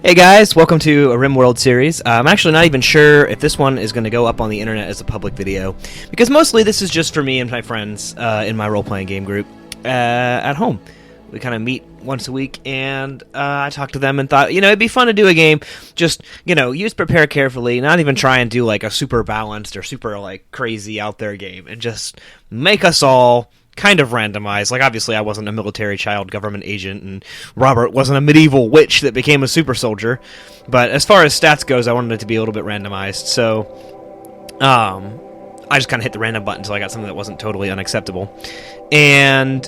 Hey guys, welcome to a RimWorld series. I'm actually not even sure if this one is going to go up on the internet as a public video, because mostly this is just for me and my friends in my role-playing game group at home. We kind of meet once a week, and I talked to them and thought, it'd be fun to do a game, just, use prepare carefully, not even try and do, like, a super balanced or super, like, crazy out there game, and just make us all kind of randomized. Like, obviously I wasn't a military child government agent, and Robert wasn't a medieval witch that became a super soldier, but as far as stats goes, I wanted it to be a little bit randomized, so I just kind of hit the random button until I got something that wasn't totally unacceptable. And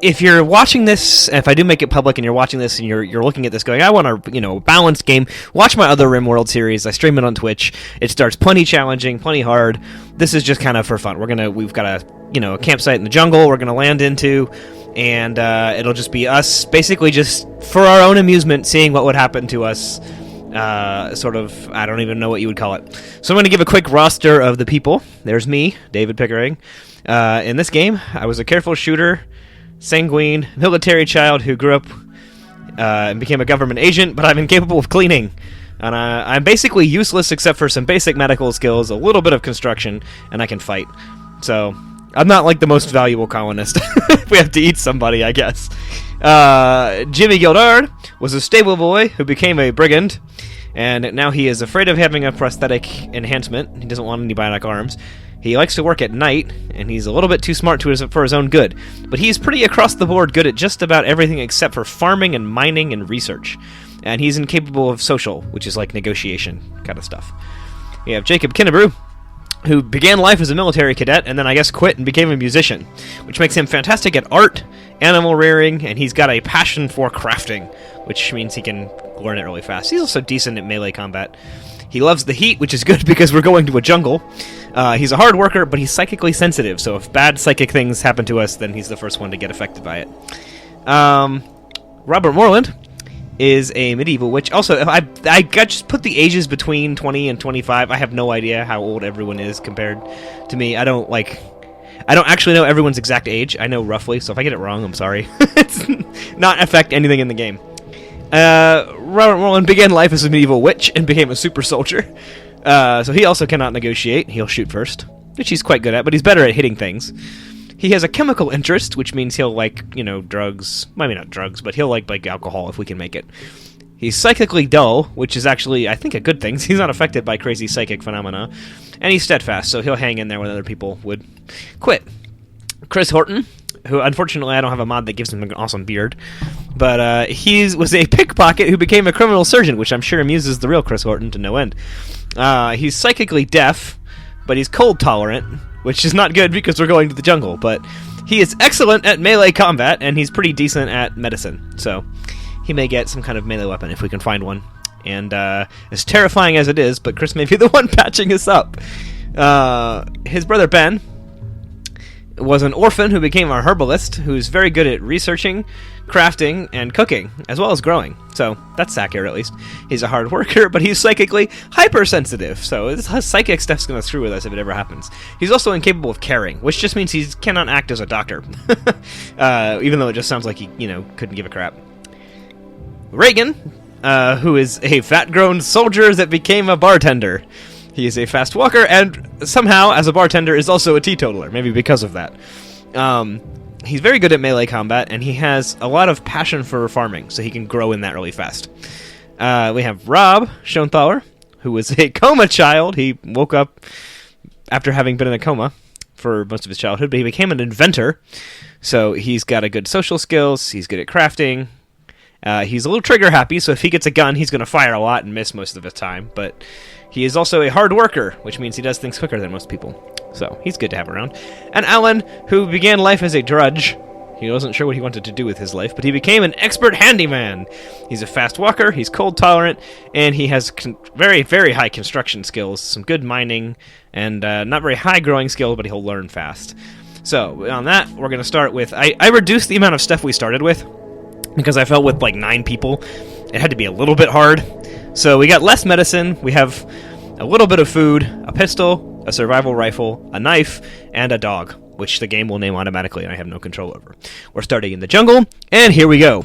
if you're watching this, if I do make it public and you're watching this and you're looking at this going, I want a balanced game, watch my other RimWorld series. I stream it on Twitch. It starts plenty challenging, plenty hard. This is just kind of for fun. We've got a campsite in the jungle we're gonna land into, and it'll just be us basically just for our own amusement seeing what would happen to us. Sort of, I don't even know what you would call it. So I'm going to give a quick roster of the people. There's me, David Pickering. In this game, I was a careful shooter, sanguine, military child who grew up and became a government agent, but I'm incapable of cleaning. And I'm basically useless except for some basic medical skills, a little bit of construction, and I can fight. So I'm not like the most valuable colonist. We have to eat somebody, I guess. Jimmy Gildard was a stable boy who became a brigand, and now he is afraid of having a prosthetic enhancement. He doesn't want any bionic arms. He likes to work at night, and he's a little bit too smart for his own good. But he's pretty across the board good at just about everything except for farming and mining and research. And he's incapable of social, which is like negotiation kind of stuff. We have Jacob Kinnebrew, who began life as a military cadet and then I guess quit and became a musician, which makes him fantastic at art, animal rearing, and he's got a passion for crafting, which means he can learn it really fast. He's also decent at melee combat. He loves the heat, which is good because we're going to a jungle. He's a hard worker, but he's psychically sensitive, so if bad psychic things happen to us, then he's the first one to get affected by it. Robert Moreland is a medieval witch. Also, I just put the ages between 20 and 25. I have no idea how old everyone is compared to me. I don't actually know everyone's exact age. I know roughly, so if I get it wrong, I'm sorry. It's not affect anything in the game. Robert Moreland began life as a medieval witch and became a super soldier. So he also cannot negotiate. He'll shoot first, which he's quite good at, but he's better at hitting things. He has a chemical interest, which means he'll like, drugs. Maybe not drugs, but he'll like alcohol if we can make it. He's psychically dull, which is actually, I think, a good thing. He's not affected by crazy psychic phenomena. And he's steadfast, so he'll hang in there when other people would quit. Chris Horton, who unfortunately I don't have a mod that gives him an awesome beard, but he was a pickpocket who became a criminal surgeon, which I'm sure amuses the real Chris Horton to no end. He's psychically deaf, but he's cold tolerant, which is not good because we're going to the jungle, but he is excellent at melee combat, and he's pretty decent at medicine, so he may get some kind of melee weapon if we can find one. And as terrifying as it is, but Chris may be the one patching us up. His brother Ben was an orphan who became a herbalist, who's very good at researching, crafting, and cooking, as well as growing. So that's accurate, at least. He's a hard worker, but he's psychically hypersensitive, so this psychic stuff's going to screw with us if it ever happens. He's also incapable of caring, which just means he cannot act as a doctor, even though it just sounds like he, couldn't give a crap. Reagan, who is a fat-grown soldier that became a bartender. He is a fast walker, and somehow, as a bartender, is also a teetotaler, maybe because of that. He's very good at melee combat, and he has a lot of passion for farming, so he can grow in that really fast. We have Rob Schoenthaler, who was a coma child. He woke up after having been in a coma for most of his childhood, but he became an inventor, so he's got a good social skills, he's good at crafting. He's a little trigger-happy, so if he gets a gun, he's going to fire a lot and miss most of his time, but he is also a hard worker, which means he does things quicker than most people. So, he's good to have around. And Alan, who began life as a drudge. He wasn't sure what he wanted to do with his life, but he became an expert handyman. He's a fast walker, he's cold tolerant, and he has very, very high construction skills, some good mining, and not very high growing skill, but he'll learn fast. So, on that, we're going to start with... I reduced the amount of stuff we started with, because I felt with like 9 people, it had to be a little bit hard. So we got less medicine, we have a little bit of food, a pistol, a survival rifle, a knife, and a dog, which the game will name automatically and I have no control over. We're starting in the jungle, and here we go.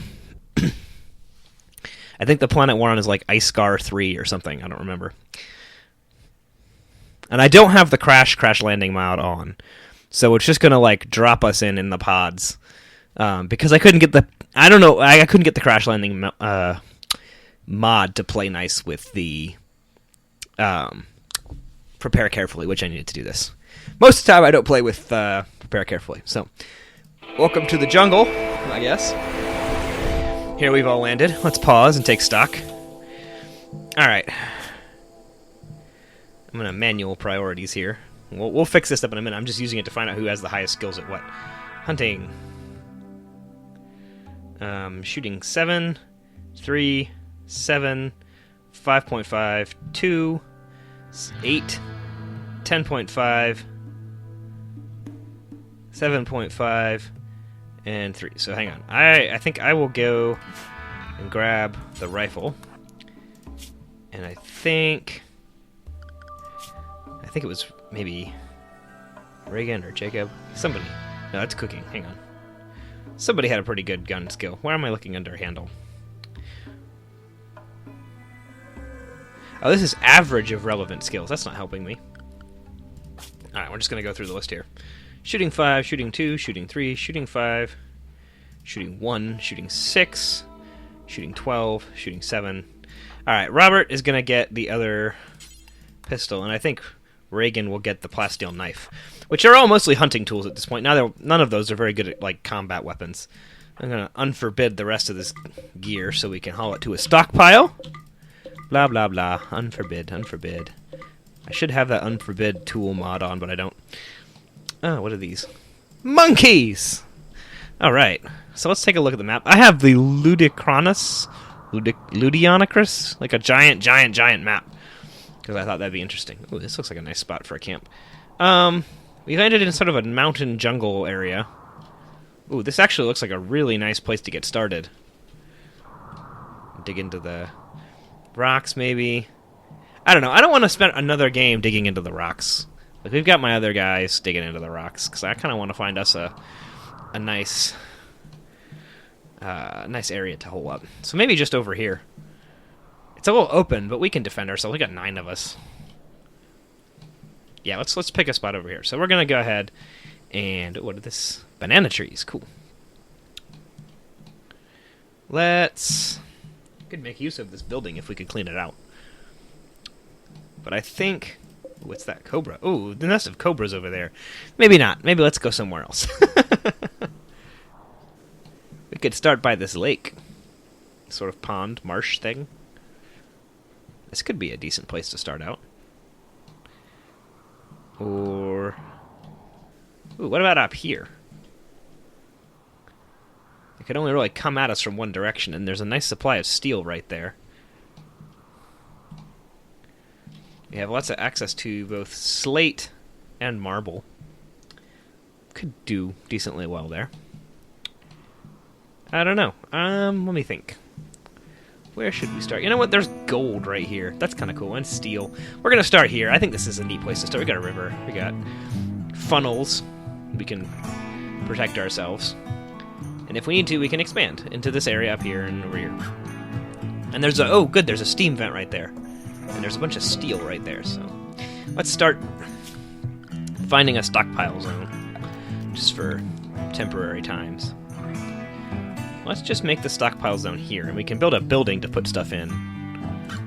I think the planet we're on is like Icegar 3 or something. I don't remember. And I don't have the CrashLanding mod on, so it's just gonna like drop us in the pods because I couldn't get the I couldn't get the CrashLanding mod to play nice with the prepare carefully, which I needed to do this. Most of the time, I don't play with prepare carefully. So, welcome to the jungle, I guess. Here we've all landed. Let's pause and take stock. All right. I'm going to manual priorities here. We'll fix this up in a minute. I'm just using it to find out who has the highest skills at what. Hunting. Shooting 7, 3, 7, 5.5, 2, 8, 10.5, 7.5, and 3. So hang on. I think I will go and grab the rifle. And I think it was maybe Reagan or Jacob. Somebody. No, that's cooking. Hang on. Somebody had a pretty good gun skill. Where am I looking under handle? Oh, this is average of relevant skills. That's not helping me. Alright, we're just going to go through the list here. Shooting 5, shooting 2, shooting 3, shooting 5, shooting 1, shooting 6, shooting 12, shooting 7. Alright, Robert is going to get the other pistol, and I think Reagan will get the plasteel knife, which are all mostly hunting tools at this point. Now, none of those are very good at like combat weapons. I'm going to unforbid the rest of this gear so we can haul it to a stockpile. Blah, blah, blah. Unforbid. I should have that unforbid tool mod on, but I don't. Oh, what are these? Monkeys! Alright, so let's take a look at the map. I have the Ludeonicrus, like a giant map, because I thought that'd be interesting. Ooh, this looks like a nice spot for a camp. We landed in sort of a mountain jungle area. Ooh, this actually looks like a really nice place to get started. Dig into the rocks, maybe. I don't know. I don't want to spend another game digging into the rocks. Like, we've got my other guys digging into the rocks, because I kind of want to find us a nice area to hole up. So maybe just over here. It's a little open, but we can defend ourselves. We got 9 of us. Yeah, let's pick a spot over here. So we're gonna go ahead and what are this? Banana trees. Cool. Could make use of this building if we could clean it out. But I think, what's that? Cobra. Oh, the nest of cobras over there. Maybe not. Maybe let's go somewhere else. We could start by this lake. Sort of pond, marsh thing. This could be a decent place to start out. Or, ooh, what about up here? It could only really come at us from one direction, and there's a nice supply of steel right there. We have lots of access to both slate and marble. Could do decently well there. I don't know. Let me think. Where should we start? You know what? There's gold right here. That's kind of cool. And steel. We're going to start here. I think this is a neat place to start. We got a river. We got funnels. We can protect ourselves. And if we need to, we can expand into this area up here and over here. And there's oh, good. There's a steam vent right there. And there's a bunch of steel right there. So let's start finding a stockpile zone. Just for temporary times. Let's just make the stockpile zone here, and we can build a building to put stuff in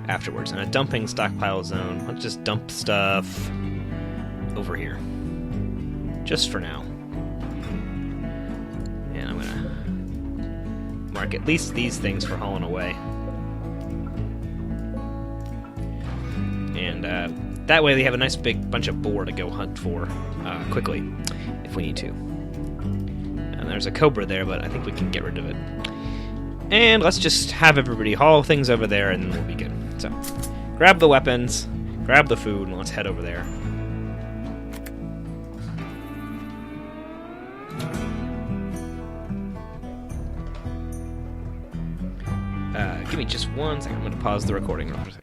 afterwards. And a dumping stockpile zone. Let's just dump stuff over here. Just for now. And I'm gonna mark at least these things for hauling away. And that way we have a nice big bunch of boar to go hunt for quickly, if we need to. And there's a cobra there, but I think we can get rid of it. And let's just have everybody haul things over there, and then we'll be good. So, grab the weapons, grab the food, and let's head over there. Give me just 1 second. I'm going to pause the recording real quick.